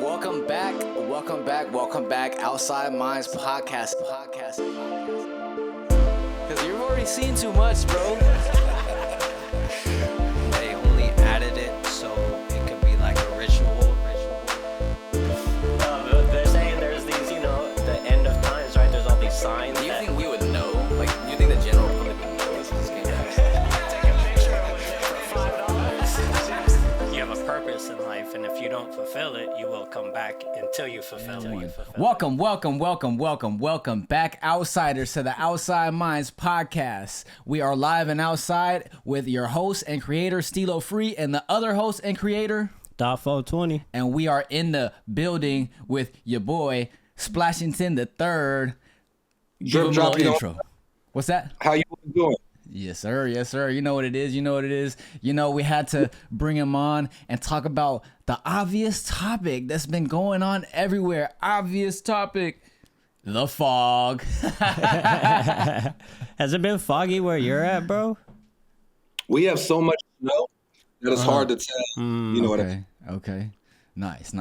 Welcome back. Outside Minds podcast. Because you've already seen too much, bro. They only added it so it could be like a ritual. They're saying there's these, the end of times, right? There's all these signs. Do you think we would know? Like, do you think the general public would know this game? Take a picture for $5. You have a purpose in life, and if you don't fulfill it, you will come back until you fulfill it. Welcome back, outsiders, to the Outside Minds podcast. We are live and outside with your host and creator, Stilo Free, and the other host and creator, .420. And we are in the building with your boy, SplashingtonThe3rd. Give him a little intro. What's that? How you doing? Yes, sir. You know what it is. We had to bring him on and talk about the obvious topic that's been going on everywhere. Obvious topic. The fog. Has it been foggy where you're at, bro? We have so much snow that it's hard to tell. You know what I mean? Okay. Nice.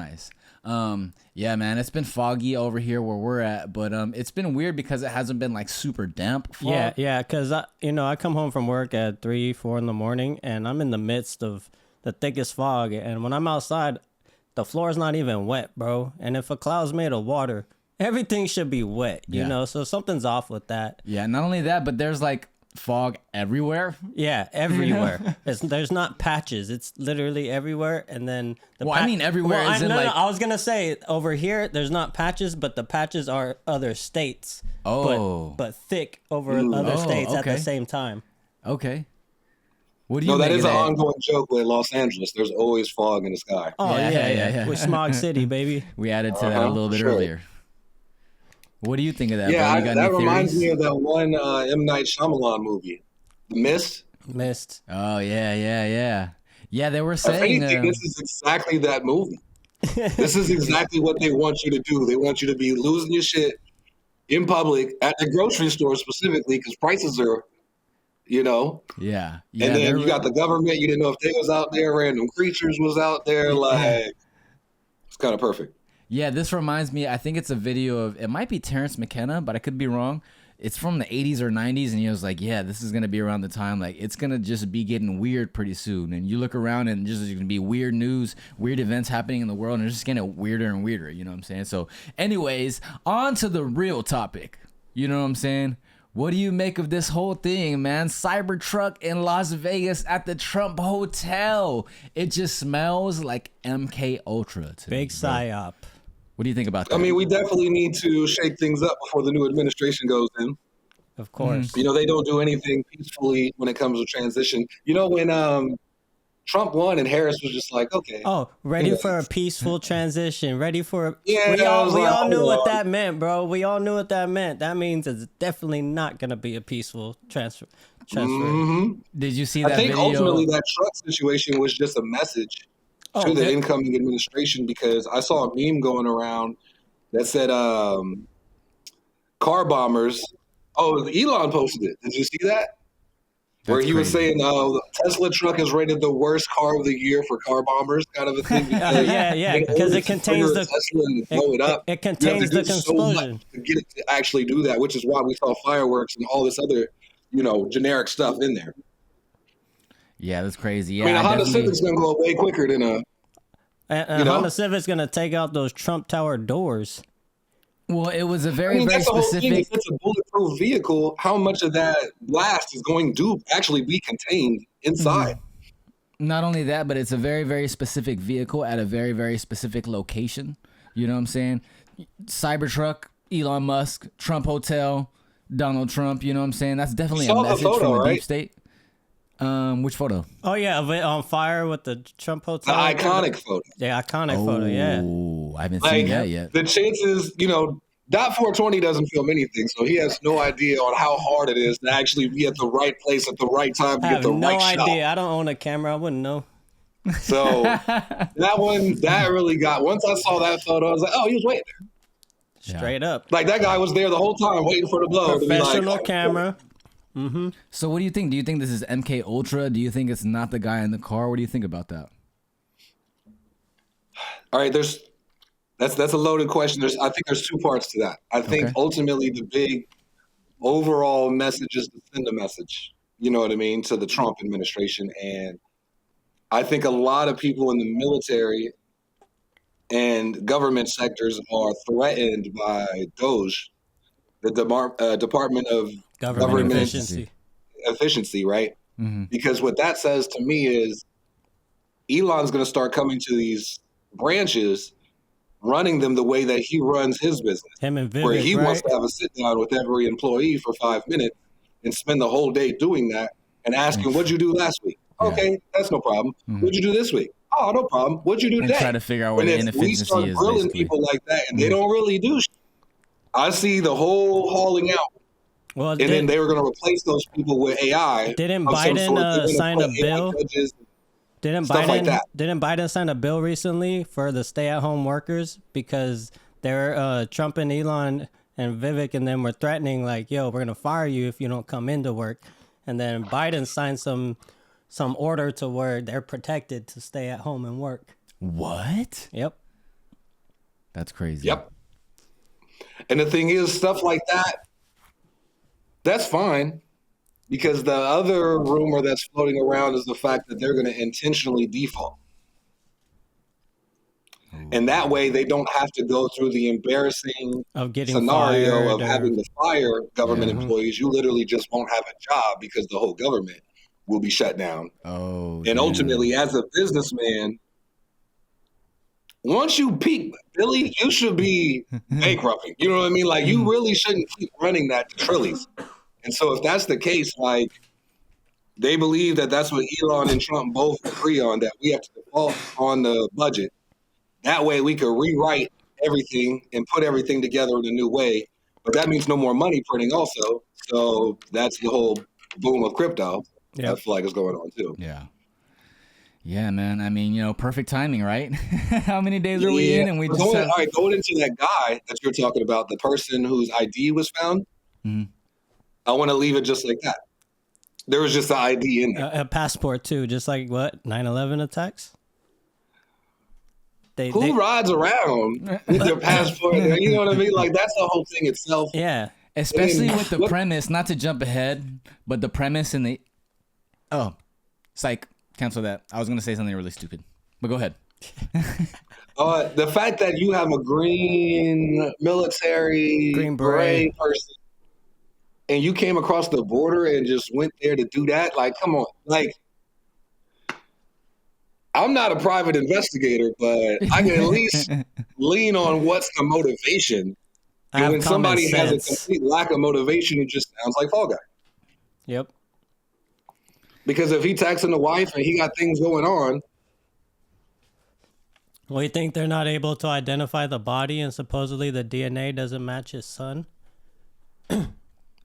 Yeah, man, it's been foggy over here where we're at, but it's been weird because it hasn't been like super damp fog. Yeah, because I come home from work at 3-4 in the morning, and I'm in the midst of the thickest fog, and when I'm outside, the floor is not even wet, bro. And if a cloud's made of water, everything should be wet, you know? So something's off with that. Yeah, not only that, but there's like fog everywhere. Yeah, everywhere. There's not patches. It's literally everywhere. And then everywhere is I was gonna say over here there's not patches, but the patches are other states. But thick over other states at the same time. Okay. What do you? No, that is an ongoing joke with Los Angeles. There's always fog in the sky. Oh yeah. With Smog City, baby. We added to that a little bit earlier. What do you think of that? Yeah, bro? that reminds me of that one M. Night Shyamalan movie, The Mist. Oh, yeah. Yeah, they were saying... this is exactly that movie. This is exactly what they want you to do. They want you to be losing your shit in public, at the grocery store specifically, because prices are, Yeah. And then you got the government. You didn't know if they was out there. Random creatures was out there. It's kind of perfect. Yeah, this reminds me, I think it's a video of, it might be Terrence McKenna, but I could be wrong. It's from the 80s or 90s, and he was like, yeah, this is going to be around the time, like, it's going to just be getting weird pretty soon. And you look around, and just going to be weird news, weird events happening in the world, and it's just getting weirder and weirder, you know what I'm saying? So, anyways, on to the real topic, you know what I'm saying? What do you make of this whole thing, man? Cybertruck in Las Vegas at the Trump Hotel. It just smells like MK Ultra to Big me, bro. psyop. What do you think about that? I mean, we definitely need to shake things up before the new administration goes in. Of course. They don't do anything peacefully when it comes to transition. When Trump won and Harris was just like, okay. Oh, ready for a peaceful transition. Ready for we all knew what that meant, bro. We all knew what that meant. That means it's definitely not going to be a peaceful transfer. Mm-hmm. Did you see that video? I think ultimately that truck situation was just a message to the incoming administration, because I saw a meme going around that said car bombers. Oh, Elon posted it. Did you see that? Where he was saying the Tesla truck is rated the worst car of the year for car bombers, kind of a thing. Because it contains the Tesla and blow it up. It contains the explosion. So much to get it to actually do that, which is why we saw fireworks and all this other, generic stuff in there. Yeah, that's crazy. Yeah, I mean, a Honda Civic's gonna go way quicker than a Honda Civic's gonna take out those Trump Tower doors. Well, it was a very specific. If it's a bulletproof vehicle, how much of that blast is going to actually be contained inside? Not only that, but it's a very, very specific vehicle at a very, very specific location. You know what I'm saying? Cybertruck, Elon Musk, Trump Hotel, Donald Trump. You know what I'm saying? That's definitely a message from the deep state. Which photo? Oh yeah, of it on fire with the Trump Hotel. The iconic photo. The iconic photo, yeah. Oh, I haven't seen that yet. The chances, .420 doesn't film anything, so he has no idea on how hard it is to actually be at the right place at the right time to get the right shot. No idea. I don't own a camera. I wouldn't know. So that really got. Once I saw that photo, I was like, oh, he was waiting there. Straight up. Like that guy was there the whole time waiting for the blow. Professional camera. Mm-hmm. So what do you think? Do you think this is MK Ultra? Do you think it's not the guy in the car? What do you think about that? All right, there's That's a loaded question. I think there's two parts to that. I think Okay. ultimately the big overall message is to send a message. You know what I mean, to the Trump administration, and I think a lot of people in the military and government sectors are threatened by DOGE, the Department of Government Government efficiency. Efficiency, right? Mm-hmm. Because what that says to me is Elon's going to start coming to these branches, running them the way that he runs his business, Him and where Vivek, he right? wants to have a sit down with every employee for 5 minutes and spend the whole day doing that and asking, what'd you do last week? Yeah. Okay, that's no problem. Mhm. What'd you do this week? Oh, no problem. What'd you do And today? try to figure out where And the if we inefficiency start is, grilling basically. people like that and they don't really do shit, I see the whole hauling out. Well, And then they were going to replace those people with AI. didn't of some Biden sort. They're gonna sign put a AI bill? judges, Didn't stuff Biden like that. didn't Biden sign a bill recently for the stay-at-home workers because they're Trump and Elon and Vivek and them were threatening like, yo, we're gonna fire you if you don't come into work, and then Biden signed some order to where they're protected to stay at home and work. What? Yep. That's crazy. Yep. And the thing is, stuff like that, that's fine. Because the other rumor that's floating around is the fact that they're going to intentionally default. And that way they don't have to go through the embarrassing Of getting scenario fired of or- having to fire government Yeah. employees. You literally just won't have a job because the whole government will be shut down. Oh. And damn. ultimately, as a businessman, once you peak, Billy, you should be bankrupting. You know what I mean? Like, you really shouldn't keep running that to trillies. And so if that's the case, like, they believe that that's what Elon and Trump both agree on, that we have to default on the budget. That way we could rewrite everything and put everything together in a new way. But that means no more money printing also. So that's the whole boom of crypto. Yep. I feel like is going on too. Yeah. Yeah, man. I mean, perfect timing, right? How many days are we in? And we just have... All right, going into that guy that you're talking about, the person whose ID was found, Mhm. I want to leave it just like that. There was just an ID in there. A passport too, just like what 9/11 attacks. Who rides around with their passport? You know what I mean? Like, that's the whole thing itself. Yeah. Especially with the what- premise, not to jump ahead, but the premise and the... Oh, psych. Cancel that. I was going to say something really stupid. But go ahead. The fact that you have a green military Green beret. person and you came across the border and just went there to do that, like, come on. Like, I'm not a private investigator, but I can at least lean on what's the motivation. I have And when somebody common has a sense. complete lack of motivation, it just sounds like Fall Guy. Yep. Because if he taxing the wife and he got things going on, Well, you think they're not able to identify the body and supposedly the DNA doesn't match his son?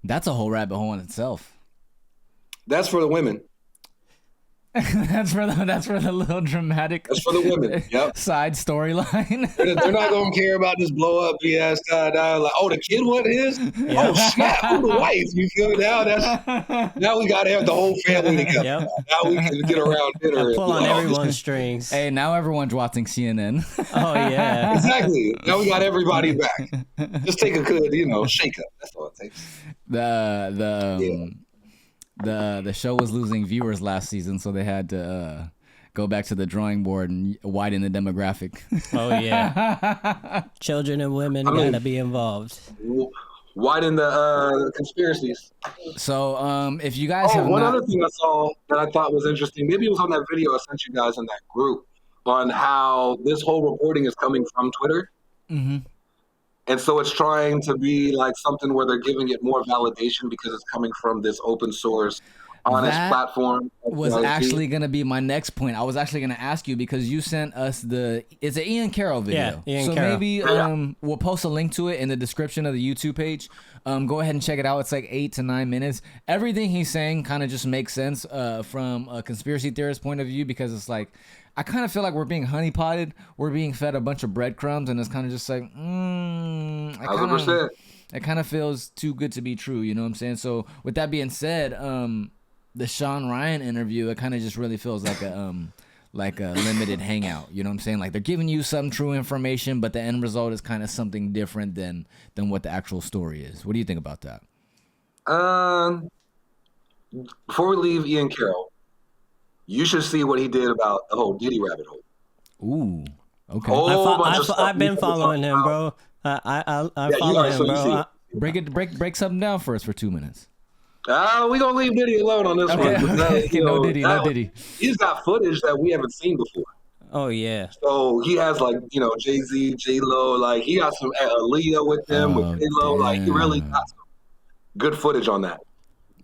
That's a whole rabbit hole in itself. that's for the women. That's for the little dramatic That's for the women. Yep. side storyline. They're not gonna care about this blow up BS. Like, oh, the kid, what is? Oh snap! Who the wife? You feel me? Now we gotta have the whole family together. Yep. Now we can get around dinner. I and pull be on like, oh, everyone's strings. Hey, now everyone's watching CNN. Oh yeah. Exactly. Now we got everybody back. Just take a good, shake up. That's all it takes. The show was losing viewers last season, so they had to go back to the drawing board and widen the demographic. Oh yeah. Children and women gotta be involved. Widen the conspiracies. So, if you guys Oh, have one not, other thing I saw that I thought was interesting, maybe it was on that video I sent you guys in that group, on how this whole reporting is coming from Twitter. Mhm. And so it's trying to be like something where they're giving it more validation because it's coming from this open source, honest That platform. was actually going to be my next point. I was actually going to ask you because you sent us it's an Ian Carroll video. Yeah, Ian so Carroll. maybe we'll post a link to it in the description of the YouTube page. Go ahead and check it out. It's like 8 to 9 minutes. Everything he's saying kind of just makes sense from a conspiracy theorist point of view, because it's like, I kind of feel like we're being honeypotted. We're being fed a bunch of breadcrumbs, and it's kind of just like, 100%. it kind of feels too good to be true. You know what I'm saying? So with that being said, the Shawn Ryan interview, it kind of just really feels like like a limited hangout. You know what I'm saying? Like they're giving you some true information, but the end result is kind of something different than what the actual story is. What do you think about that? Before we leave Ian Carroll, you should see what he did about the whole Diddy rabbit hole. Ooh, okay. I've been following him, bro. I follow him, bro. Break something down for us for 2 minutes. We gonna leave Diddy alone on this one. No Diddy. He's got footage that we haven't seen before. Oh yeah. So he has like Jay-Z, J-Lo, like he got some Aaliyah with him with J-Lo. Like he really got some good footage on that.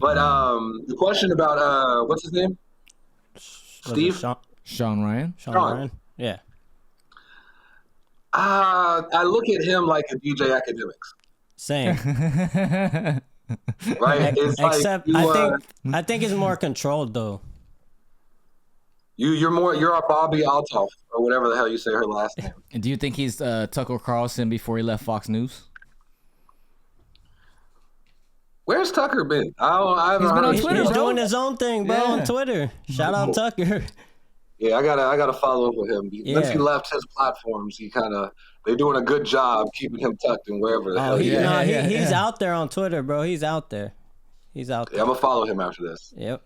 But the question about what's his name? Steve? Shawn Ryan. Shawn Ryan. Yeah. I look at him like a DJ Academics. Same. Right? It's Except like I think it's more controlled though. You're our Bobby Altoff or whatever the hell you say her last name. And do you think he's Tucker Carlson before he left Fox News? Where's Tucker been? I haven't heard. on Twitter, He's bro. doing his own thing, bro, on Twitter. Shout out Tucker. Yeah, I gotta follow up with him. Once he left his platforms, they're doing a good job keeping him tucked in wherever the hell he is. He's out there on Twitter, bro. He's out there. Yeah, I'm gonna follow him after this. Yep.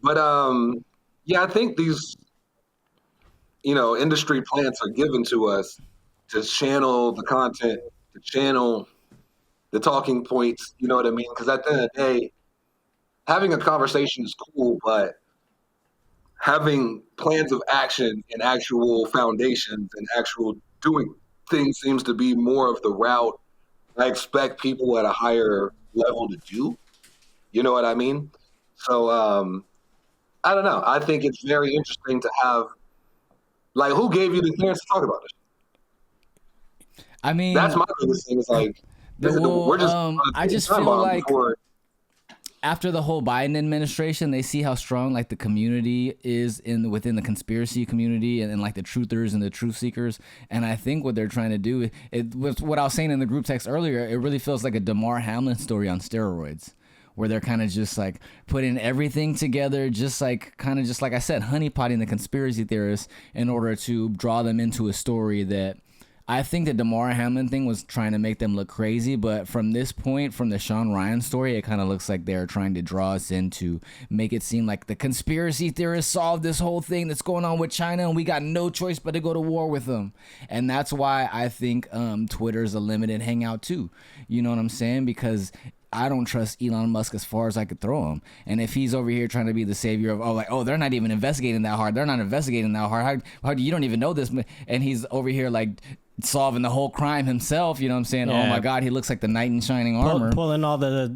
But I think these industry plants are given to us to channel the content, to channel the talking points. You know what I mean? Because at the end of the day, having a conversation is cool, but having plans of action and actual foundations and actual doing things seems to be more of the route I expect people at a higher level to do. You know what I mean? So I don't know. I think it's very interesting to have, like, who gave you the chance to talk about it? I mean, that's my biggest thing. Is like, I just feel like after the whole Biden administration, they see how strong like the community is within the conspiracy community and like the truthers and the truth seekers. And I think what they're trying to do, it was what I was saying in the group text earlier. It really feels like a Damar Hamlin story on steroids, where they're kind of just like putting everything together, just like I said, honeypotting the conspiracy theorists in order to draw them into a story that I think the Damar Hamlin thing was trying to make them look crazy, but from this point, from the Shawn Ryan story, it kind of looks like they're trying to draw us in to make it seem like the conspiracy theorists solved this whole thing that's going on with China and we got no choice but to go to war with them. And that's why I think Twitter's a limited hangout too. You know what I'm saying? Because I don't trust Elon Musk as far as I could throw him. And if he's over here trying to be the savior of, they're not even investigating that hard. They're not investigating that hard. How you don't even know this? And he's over here like solving the whole crime himself. You know what I'm saying? Yeah. Oh my God, he looks like the knight in shining armor. Pulling all the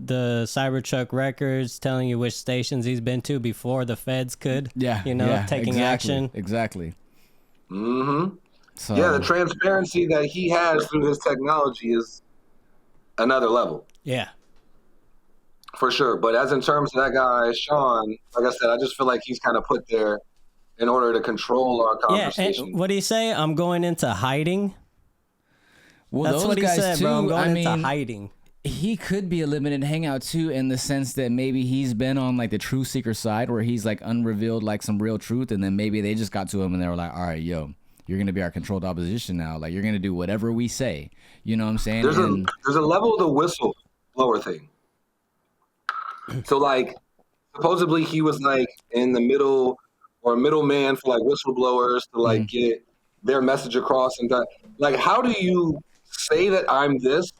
Cybertruck records, telling you which stations he's been to before the feds could. Taking action. Exactly. Mm-hmm. So, the transparency that he has through his technology is another level. Yeah. For sure. But as in terms of that guy, Shawn, like I said, I just feel like he's kind of put there in order to control our conversation. And what did he say? I'm going into hiding. Well, that's what he said, bro. I'm going into hiding. He could be a limited hangout too, in the sense that maybe he's been on like the truth seeker side where he's like unrevealed like some real truth, and then maybe they just got to him and they were like, all right, yo, you're going to be our controlled opposition now. Like, you're going to do whatever we say. You know what I'm saying? There's a level of the whistleblower thing. So, like, supposedly he was, like, in the middle or middleman for, like, whistleblowers to, like, get their message across. And that. Like, how do you say that I'm this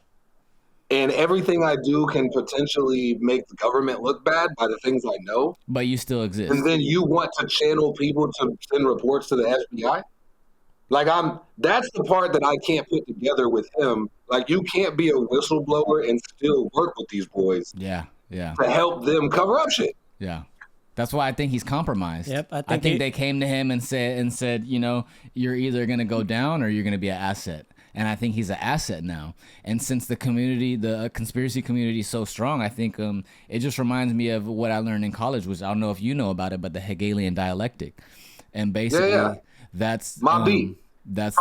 and everything I do can potentially make the government look bad by the things I know? But you still exist. And then you want to channel people to send reports to the FBI? Like, that's the part that I can't put together with him. Like, you can't be a whistleblower and still work with these boys. Yeah. To help them cover up shit. Yeah. That's why I think he's compromised. Yep. I think they came to him and said, you know, you're either going to go down or you're going to be an asset. And I think he's an asset now. And since the community, the conspiracy community is so strong, I think it just reminds me of what I learned in college, which I don't know if you know about it, but the Hegelian dialectic. And basically, that's my beat. That's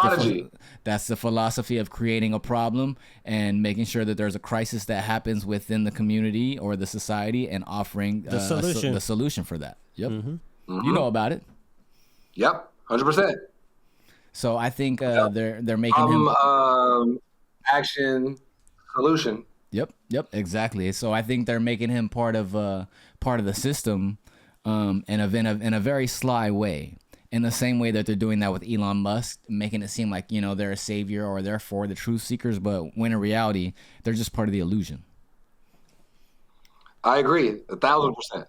the philosophy of creating a problem and making sure that there's a crisis that happens within the community or the society and offering the solution for that. Yep. Mm-hmm. Mm-hmm. You know about it. Yep. 100%. So I think they're making him. Action, solution. Yep, exactly. So I think they're making him part of the system, in a very sly way. In the same way that they're doing that with Elon Musk, making it seem like, they're a savior or they're for the truth seekers, but when in reality, they're just part of the illusion. I agree, 1,000%.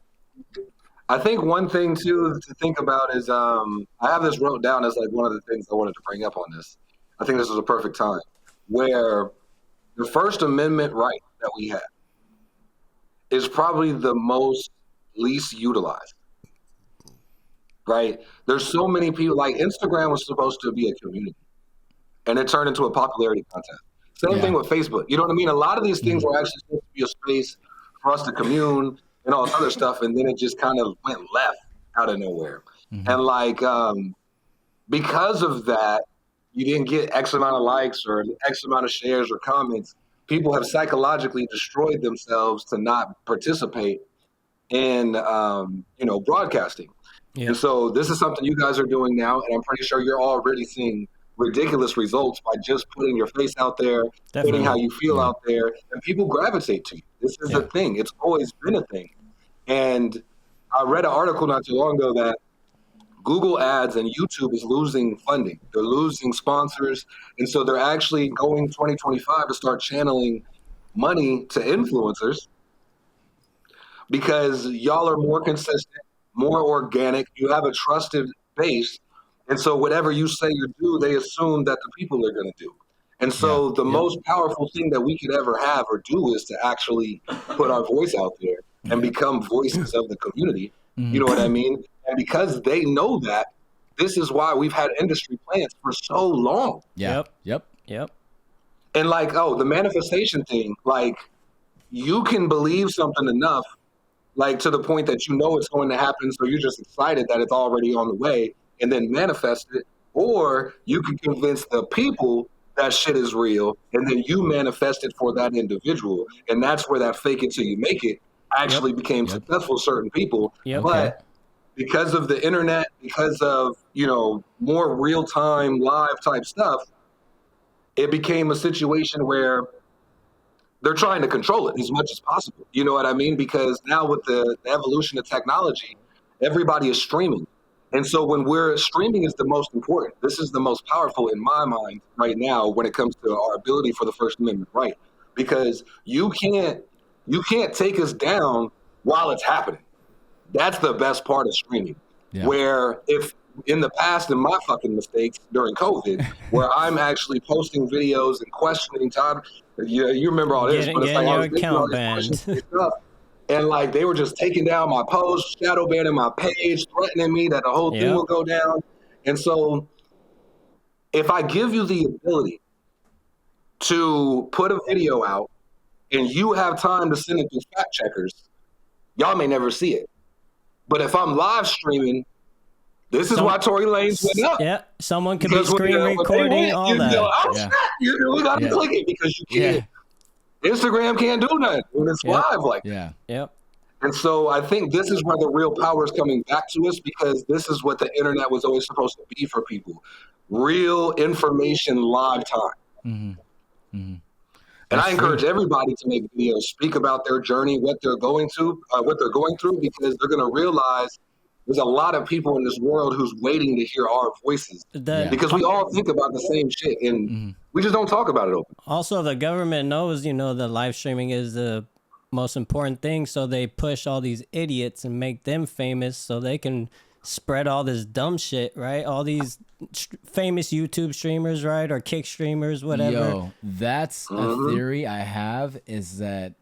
I think one thing too to think about is I have this wrote down as like one of the things I wanted to bring up on this. I think this was a perfect time where the First Amendment right that we have is probably the most least utilized. Right? There's so many people, like Instagram was supposed to be a community and it turned into a popularity contest. Same thing with Facebook. You know what I mean? A lot of these things were actually supposed to be a space for us to commune and all this other stuff, and then it just kind of went left out of nowhere. And like, because of that, you didn't get X amount of likes or X amount of shares or comments. People have psychologically destroyed themselves to not participate in, broadcasting. Yeah. And so this is something you guys are doing now, and I'm pretty sure you're already seeing ridiculous results by just putting your face out there, putting how you feel out there, and people gravitate to you. This is a thing. It's always been a thing. And I read an article not too long ago that Google Ads and YouTube is losing funding. They're losing sponsors. And so they're actually going 2025 to start channeling money to influencers because y'all are more consistent, more organic. You have a trusted base. And so whatever you say you do, they assume that the people are going to do. And so the most powerful thing that we could ever have or do is to actually put our voice out there and become voices of the community. You know what I mean? And because they know that, this is why we've had industry plants for so long. Yep. And like, the manifestation thing, like you can believe something enough, like to the point that you know it's going to happen. So you're just excited that it's already on the way and then manifest it. Or you can convince the people that shit is real and then you manifest it for that individual. And that's where that fake it till you make it actually became successful, certain people. But because of the internet, because of, more real-time live type stuff, it became a situation where they're trying to control it as much as possible. You know what I mean? Because now with the evolution of technology, everybody is streaming. And so when we're streaming is the most important. This is the most powerful in my mind right now when it comes to our ability for the First Amendment right. Because you can't take us down while it's happening. That's the best part of streaming. Where if in the past, in my fucking mistakes during COVID, where I'm actually posting videos and questioning time, you remember all this, but it's like I was making all these questions and stuff. And like they were just taking down my posts, shadow banning my page, threatening me that the whole thing will go down. And so if I give you the ability to put a video out and you have time to send it to fact checkers, y'all may never see it. But if I'm live streaming, this is why Tory Lanez went up. Yeah, someone could be screen recording all that. We got to click it because you can't. Instagram can't do nothing when it's live like that. And so I think this is where the real power is coming back to us because this is what the internet was always supposed to be for people. Real information live time. And I encourage everybody to make videos, speak about their journey, what they're going through, because they're going to realize there's a lot of people in this world who's waiting to hear our voices because we all think about the same shit and we just don't talk about it open. Also, the government knows, that live streaming is the most important thing. So they push all these idiots and make them famous so they can spread all this dumb shit, right? All these famous YouTube streamers, right? Or kick streamers, whatever. Yo, that's a theory I have is that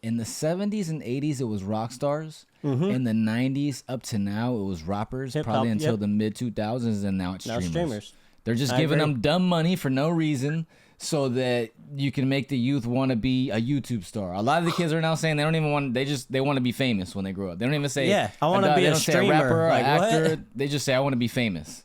in the 70s and 80s, it was rock stars. In the 90s up to now, it was rappers. Hip-hop, probably until the mid-2000s, and now it's streamers. They're just giving them dumb money for no reason so that you can make the youth want to be a YouTube star. A lot of the kids are now saying they don't even want, they want to be famous when they grow up. They don't even say, I want to be a streamer. Say a rapper or like, actor. What? They just say, I want to be famous.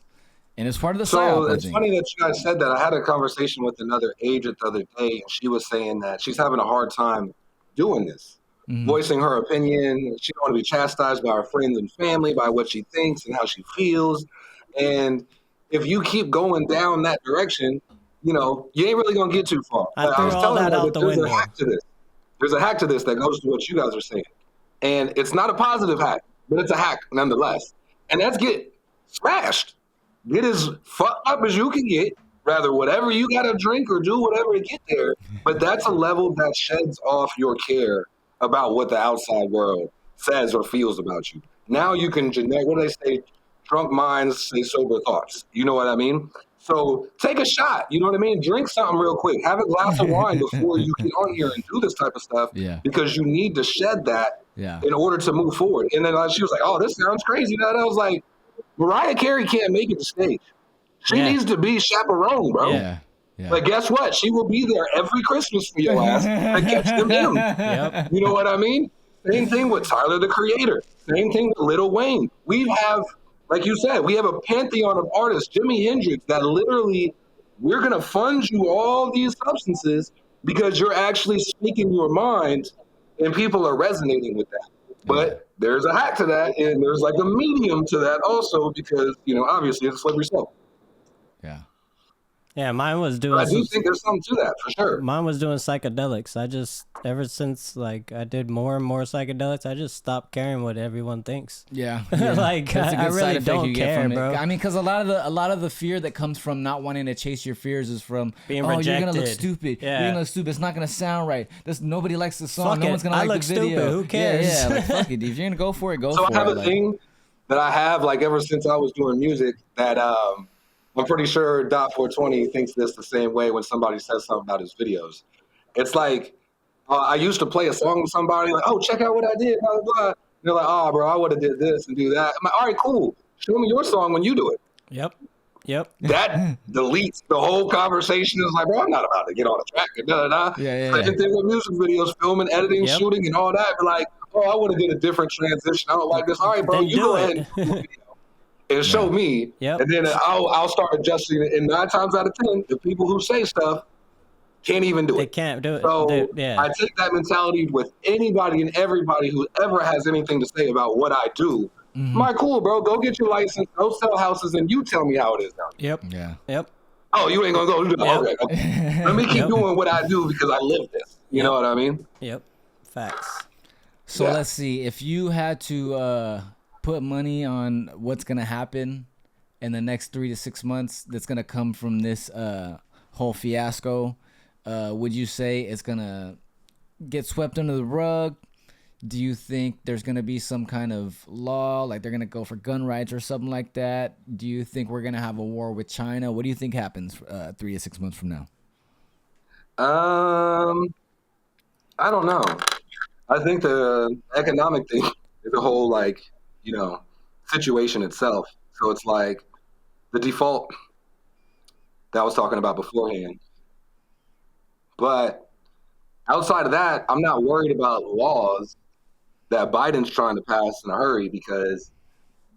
And it's part of the So it's funny that you guys said that. I had a conversation with another agent the other day, and she was saying that she's having a hard time doing this. Voicing her opinion. She don't want to be chastised by her friends and family, by what she thinks and how she feels. And if you keep going down that direction, you ain't really gonna get too far. I But threw was all telling that her out the there's window. a hack to this. There's a hack to this that goes to what you guys are saying. And it's not a positive hack, but it's a hack nonetheless. And that's get smashed. Get as fucked up as you can get. Rather, whatever you gotta drink or do whatever to get there. But that's a level that sheds off your care about what the outside world says or feels about you. Now you can what do they say? Drunk minds say sober thoughts. You know what I mean? So take a shot. You know what I mean? Drink something real quick. Have a glass of wine before you get on here and do this type of stuff. Yeah. Because you need to shed that Yeah. in order to move forward. And then she was like, "Oh, this sounds crazy." And I was like, Mariah Carey can't make it to stage. She needs to be chaperone, bro. Yeah. Yeah. But guess what? She will be there every Christmas for your ass to catch them in. Yep. You know what I mean? Same thing with Tyler, the Creator. Same thing with Lil Wayne. We have, like you said, we have a pantheon of artists, Jimi Hendrix, that literally, we're going to fund you all these substances because you're actually speaking your mind and people are resonating with that. But there's a hack to that, and there's like a medium to that also because, obviously it's a slippery slope. Yeah. Yeah, mine was doing. But I do think there's something to that for sure. Mine was doing psychedelics. I just, ever since like I did more and more psychedelics, I just stopped caring what everyone thinks. Yeah. Like That's a I good side really effect don't you get care, from it. bro. I mean, because a lot of the fear that comes from not wanting to chase your fears is from Being you're gonna look rejected. stupid. Yeah. You're gonna look stupid. It's not gonna sound right. Nobody likes the song. Fuck no it. one's gonna I like look the video. stupid. Who cares? Yeah, like, fuck it. If you're gonna go for it, go So for I have it. a thing that I have like ever since I was doing music that I'm pretty sure Dot 420 thinks this the same way when somebody says something about his videos. It's like I used to play a song with somebody like, "Oh, check out what I did," blah blah blah. And they're like, "Oh, bro, I would have did this and do that." I'm like, "All right, cool. Show me your song when you do it." Yep. That deletes the whole conversation. It's like, bro, I'm not about to get on a track and da da da. Same thing with music videos, filming, editing, shooting, and all that. But like, oh, I would have did a different transition. I don't like this. All right, bro, Then you do go it. ahead and do the video and show me. Yep. And then I'll start adjusting it. And 9 times out of 10, the people who say stuff can't even do it. They can't do it. So Yeah. I take that mentality with anybody and everybody who ever has anything to say about what I do. I'm like, cool, bro. Go get your license. Go sell houses, and you tell me how it is now. Yep. Yeah. Yep. Oh, you ain't gonna go do that. Yep. Okay. Let me keep doing what I do because I live this. You know what I mean? Yep. Facts. So Yeah. let's see. If you had to put money on what's gonna happen in the next 3 to 6 months, that's gonna come from this whole fiasco, would you say it's gonna get swept under the rug? Do you think there's going to be some kind of law, like they're going to go for gun rights or something like that? Do you think we're going to have a war with China? What do you think happens 3 to 6 months from now? I don't know. I think the economic thing is the whole situation itself. So it's like the default that I was talking about beforehand. But outside of that, I'm not worried about laws that Biden's trying to pass in a hurry, because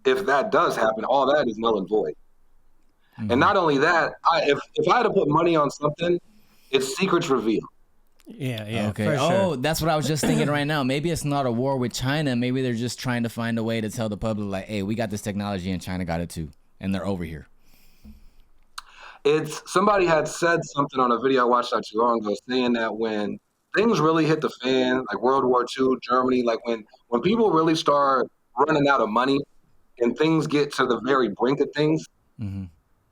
if that does happen, all that is null and void. And not only that, if I had to put money on something, it's secrets revealed. Yeah. Okay. For sure. That's what I was just thinking right now. Maybe it's not a war with China. Maybe they're just trying to find a way to tell the public, like, hey, we got this technology and China got it too, and they're over here. Somebody had said something on a video I watched not too long ago, saying that when things really hit the fan, like World War II, Germany, like when people really start running out of money and things get to the very brink of things,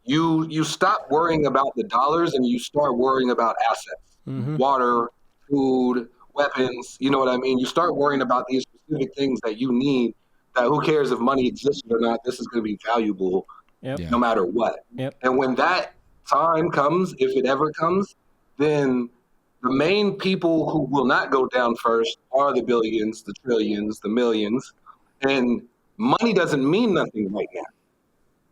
you stop worrying about the dollars and you start worrying about assets, water, food, weapons. You know what I mean? You start worrying about these specific things that you need, that who cares if money exists or not, this is going to be valuable no matter what. Yep. And when that time comes, if it ever comes, then the main people who will not go down first are the billions, the trillions, the millions. And money doesn't mean nothing right now.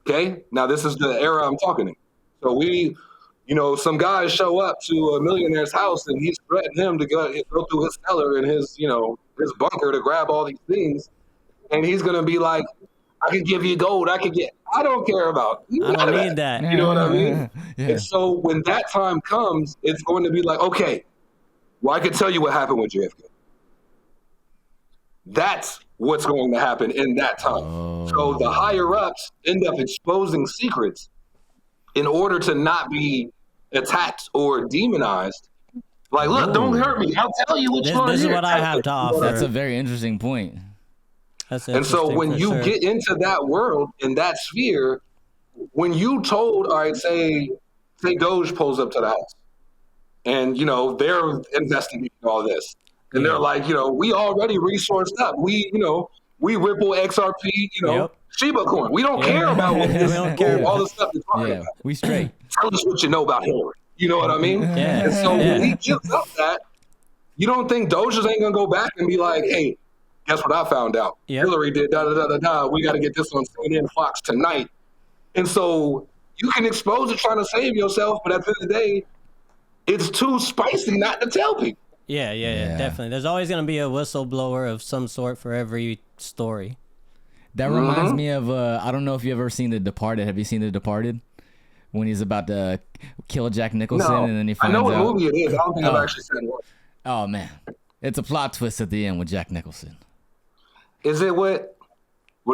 Okay? Now, this is the era I'm talking in. So some guys show up to a millionaire's house and he's threatened him to go through his cellar and his bunker to grab all these things. And he's going to be like, I could give you gold. I don't care about I don't need that. You know what I mean? Yeah. And so when that time comes, it's going to be like, okay, well, I could tell you what happened with JFK. That's what's going to happen in that time. So the higher ups end up exposing secrets in order to not be attacked or demonized. Like, look, don't hurt me. I'll tell you what you want to This hear. is what I have to offer. That's a very interesting point. That's And so interesting when for you sure. get into that world, in that sphere, when you told, all right, say Doge pulls up to the house and, you know, they're investigating all this. And they're like, you know, we already resourced up. We, you know, we Ripple, XRP, you know, Shiba coin. We don't care about what this, We don't care all the stuff you're talking about. We straight. Tell us what you know about Hillary. You know what I mean? Yeah. And so when he gives up that, you don't think Doges ain't gonna go back and be like, hey, guess what I found out? Yep. Hillary did da da da da da. We got to get this on CNN, Fox tonight. And so you can expose it trying to save yourself, but at the end of the day, it's too spicy not to tell people. Yeah, definitely. There's always going to be a whistleblower of some sort for every story. That reminds me of, I don't know if you've ever seen The Departed. Have you seen The Departed? When he's about to kill Jack Nicholson and then he finds I know out. what movie it is. I don't think I've actually seen it. Oh, man. It's a plot twist at the end with Jack Nicholson. Is it what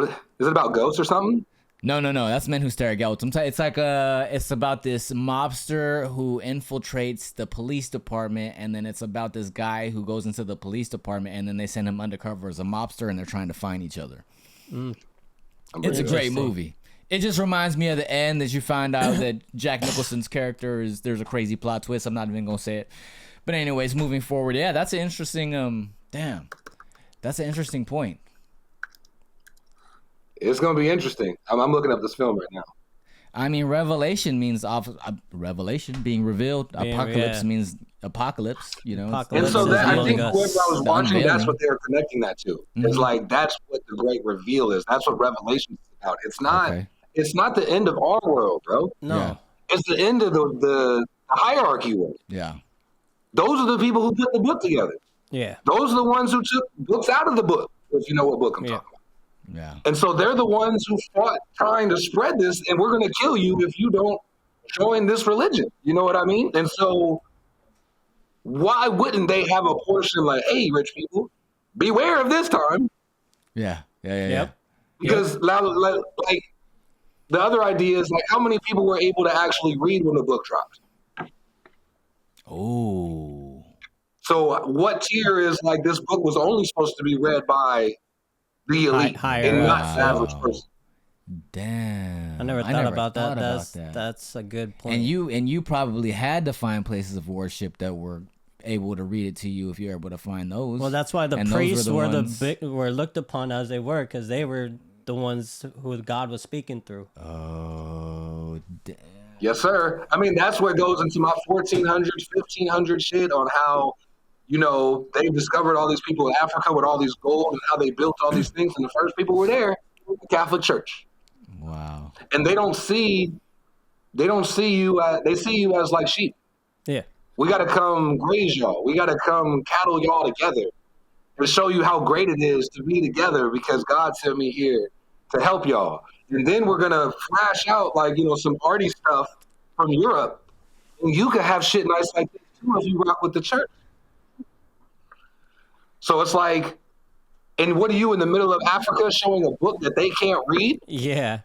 is it about ghosts or something? No. That's Men Who Stare at Ghosts. It's like it's about this mobster who infiltrates the police department, and then it's about this guy who goes into the police department, and then they send him undercover as a mobster, and they're trying to find each other. It's a great movie. It just reminds me of the end that you find out that Jack Nicholson's character there's a crazy plot twist. I'm not even gonna say it, but anyways, moving forward, yeah, that's an interesting. That's an interesting point. It's gonna be interesting. I'm looking up this film right now. I mean, revelation means revelation being revealed. Apocalypse means apocalypse. You know, Apocalypse And so that, I think Us. whoever I was The watching, unveiling. that's what they're connecting that to. It's like that's what the great reveal is. That's what Revelation is about. It's not. Okay. It's not the end of our world, bro. No. Yeah. It's the end of the hierarchy world. Yeah. Those are the people who put the book together. Yeah. Those are the ones who took books out of the book. If you know what book I'm talking about. Yeah. And so they're the ones who fought trying to spread this, and we're going to kill you if you don't join this religion. You know what I mean? And so why wouldn't they have a portion like, hey, rich people, beware of this time? Yeah. Yep. Because now, like, the other idea is, like, how many people were able to actually read when the book dropped? Oh. So what tier is, like, this book was only supposed to be read by the elite Higher and not ups. the average person? Damn. I never thought about that. that. That's a good point. And you probably had to find places of worship that were able to read it to you if you're able to find those. Well, that's why the And those priests were ones- were looked upon as they were, because they were the ones who God was speaking through. Oh, damn. Yes, sir. I mean, that's what goes into my 1400s, 1500 shit on how, you know, they discovered all these people in Africa with all these gold and how they built all these things. And the first people were there, the Catholic Church. Wow. And they see you, they see you as like sheep. Yeah. We got to come graze y'all. We got to come cattle y'all together and show you how great it is to be together because God sent me here to help y'all. And then we're going to flash out, like, you know, some party stuff from Europe. And you can have shit nice like this too if you rock with the church. So it's like, and what are you in the middle of Africa showing a book that they can't read? Yeah.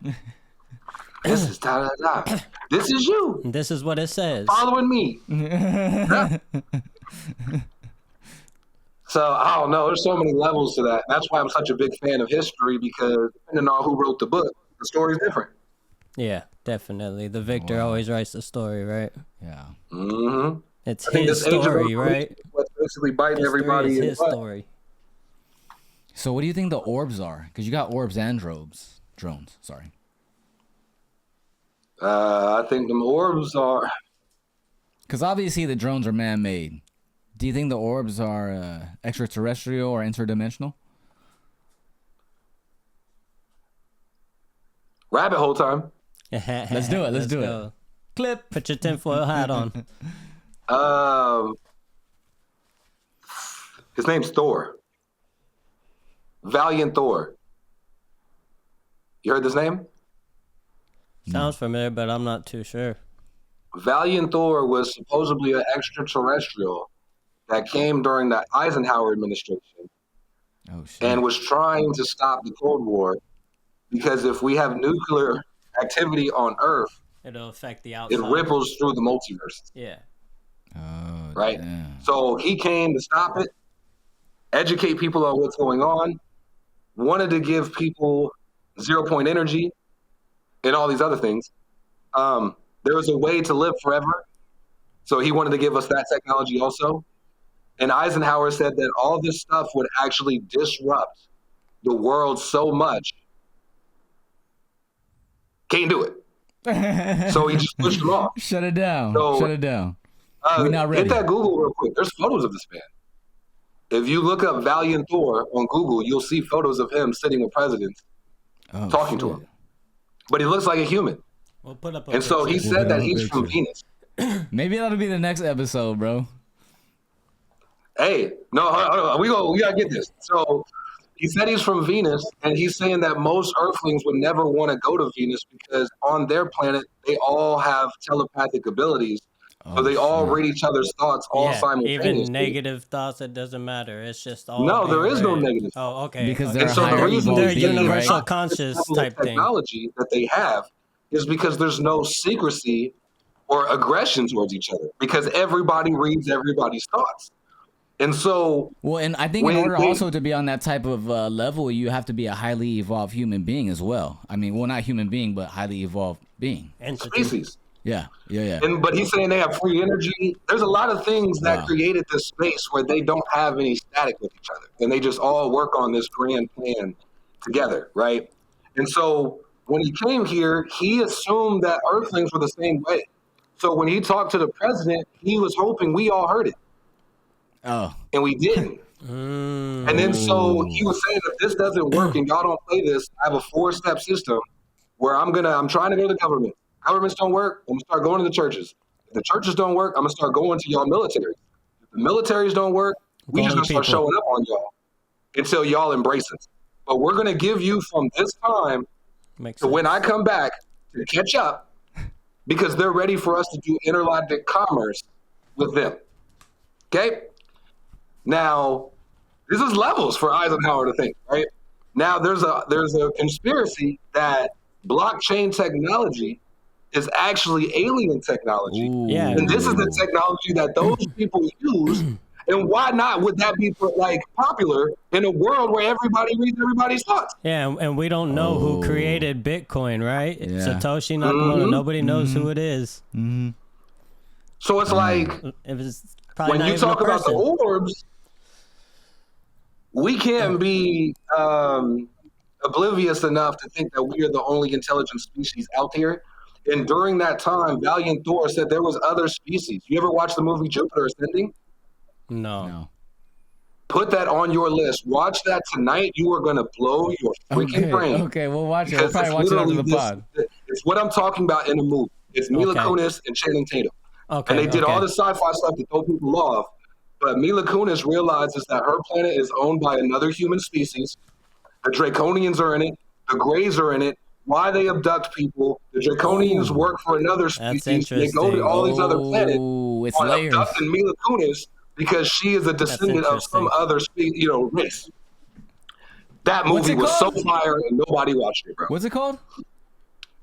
This is da da da. This is you This is what it says. following me. Yeah. So I don't know. There's so many levels to that. That's why I'm such a big fan of history, because depending on who wrote the book, the story's different. Yeah, definitely. The victor always writes the story, right? Yeah. Mm-hmm. It's I think his this age of story, revolution right? is what's basically biting History everybody is in his the butt. story. So what do you think the orbs are? Because you got orbs and drones. Sorry. I think the orbs are. Because obviously the drones are man-made. Do you think the orbs are extraterrestrial or interdimensional? Rabbit hole time. Let's do it. Let's do go. it. Clip. Put your tinfoil hat on. His name's Thor. Valiant Thor. You heard this name? Sounds familiar, but I'm not too sure. Valiant Thor was supposedly an extraterrestrial that came during the Eisenhower administration Oh shit. and was trying to stop the Cold War because if we have nuclear activity on Earth, It'll affect the outside. it ripples through the multiverse, Yeah. Oh, right? damn. So he came to stop it, educate people on what's going on, wanted to give people 0 point energy and all these other things. There was a way to live forever. So he wanted to give us that technology also. And Eisenhower said that all this stuff would actually disrupt the world so much. Can't do it. So he just pushed them off. Shut it down. So, Shut it down. We're not ready. Hit that Google real quick. There's photos of this man. If you look up Valiant Thor on Google, you'll see photos of him sitting with presidents Oh, talking to shit. him. But he looks like a human. We'll put up a And so he picture. said that We'll he's from picture. Venus. Maybe that'll be the next episode, bro. Hey, no, hold on. We gotta get this. So he said he's from Venus, and he's saying that most Earthlings would never want to go to Venus because on their planet they all have telepathic abilities, so they all read each other's thoughts all Yeah, simultaneously. even negative thoughts, it doesn't matter. It's just all. No, there being is no read. negative. Oh, okay. Because okay. they're And so the higher reason evolved they're being, universal right? conscious level of type thing. technology that they have is because there's no secrecy or aggression towards each other because everybody reads everybody's thoughts. And so Well, and I think in order also to be on that type of level, you have to be a highly evolved human being as well. I mean, well, not human being, but highly evolved being. Entity. species. Yeah, yeah, yeah. But he's saying they have free energy. There's a lot of things that Wow. created this space where they don't have any static with each other. And they just all work on this grand plan together, right? And so when he came here, he assumed that Earthlings were the same way. So when he talked to the president, he was hoping we all heard it. Oh, And we didn't. And then so he was saying, if this doesn't work and y'all don't play this, I have a 4-step system where I'm trying to go to the government. Governments don't work, I'm gonna start going to the churches. If the churches don't work, I'm gonna start going to y'all militaries. If the militaries don't work, we Going just gonna to start people. showing up on y'all until y'all embrace us. But we're gonna give you from this time Makes to sense. when I come back to catch up because they're ready for us to do intergalactic commerce with them. Okay? Now, this is levels for Eisenhower to think, right? Now there's a conspiracy that blockchain technology is actually alien technology. ooh. Yeah. And this is the technology that those people use. And why not would that be popular in a world where everybody reads everybody's thoughts? Yeah, and we don't know who created Bitcoin, right? Yeah. Satoshi Nakamoto. Nobody knows who it is. So it's like It was probably when not you even talk a about the person. orbs, we can't be oblivious enough to think that we are the only intelligent species out there. And during that time, Valiant Thor said there was other species. You ever watch the movie Jupiter Ascending? No. No. Put that on your list. Watch that tonight. You are going to blow your freaking brain. Okay, we'll watch it. We'll Because probably it's watch it after literally the pod. it's what I'm talking about in the movie. It's Mila Okay. Kunis and Channing Tatum. Okay. And they did okay. all the sci-fi stuff to throw people off. But Mila Kunis realizes that her planet is owned by another human species. The Draconians are in it. The Greys are in it. Why they abduct people. The Draconians work for another That's species. They go to interesting. all these other planets Oh, it's on layers. abducting Mila Kunis because she is a descendant of some interesting. other race. That What's movie it was so called? fire and nobody watched it, bro. What's it called?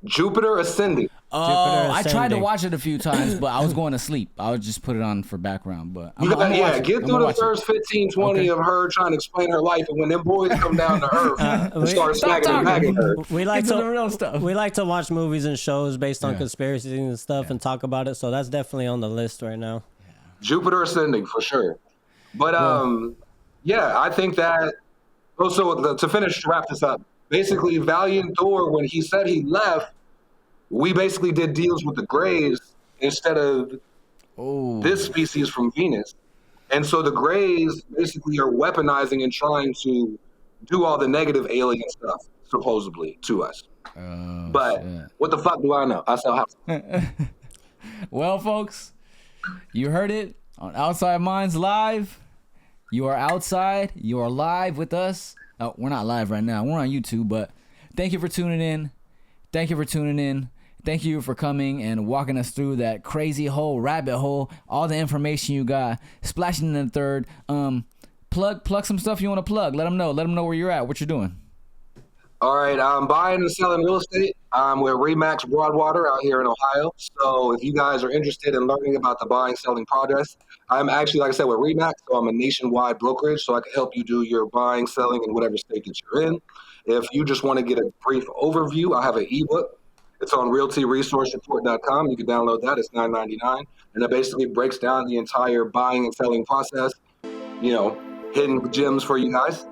Jupiter Ascending. Oh, Jupiter I tried to Ascending. watch it a few times, but I was going to sleep. I would just put it on for background. But I'm You gonna gotta, watch it. get I'm through gonna the watch it. first 15, 20 Okay. of her trying to explain her life, and when them boys come down to earth and we- start Stop smacking and talking. bagging her, We like Get to the real stuff. We like to watch movies and shows based on Yeah. conspiracies and stuff and talk about it. So that's definitely on the list right now. Jupiter Ascending for sure. But yeah, I think that. Also, to wrap this up, basically, Valiant Thor, when he said he left, we basically did deals with the Greys instead of Oh, this species from Venus. And so the Greys basically are weaponizing and trying to do all the negative alien stuff, supposedly, to us. But shit. what the fuck do I know? I sell house. Well, folks, you heard it on Outside Minds Live. You are outside. You are live with us. Oh, we're not live right now. We're on YouTube, but thank you for tuning in. Thank you for tuning in. Thank you for coming and walking us through that crazy hole, rabbit hole, all the information you got. Splashing in the third. plug some stuff you want to plug. Let them know where you're at, what you're doing. All right, I'm buying and selling real estate. I'm with Remax Broadwater out here in Ohio. So if you guys are interested in learning about the buying, selling process, I'm actually, like I said, with Remax, so I'm a nationwide brokerage, so I can help you do your buying, selling in whatever state that you're in. If you just want to get a brief overview, I have an ebook. It's on realtyresourcereport.com. You can download that. It's $9.99. And it basically breaks down the entire buying and selling process, hidden gems for you guys.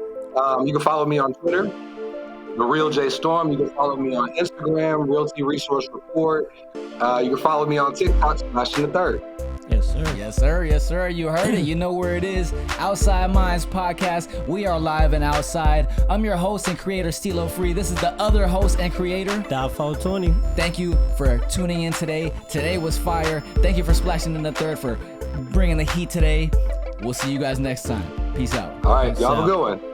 You can follow me on Twitter, The Real Jaystorm. You can follow me on Instagram, Realty Resource Report. You can follow me on TikTok, SplashingtonThe3rd. Yes, sir. Yes, sir. Yes, sir. You heard it. You know where it is. Outside Minds Podcast. We are live and outside. I'm your host and creator, Stilo Free. This is the other host and creator, Dafo20. Thank you for tuning in today. Today was fire. Thank you for SplashingtonThe3rd for bringing the heat today. We'll see you guys next time. Peace out. All right. Peace Y'all have a out. good one.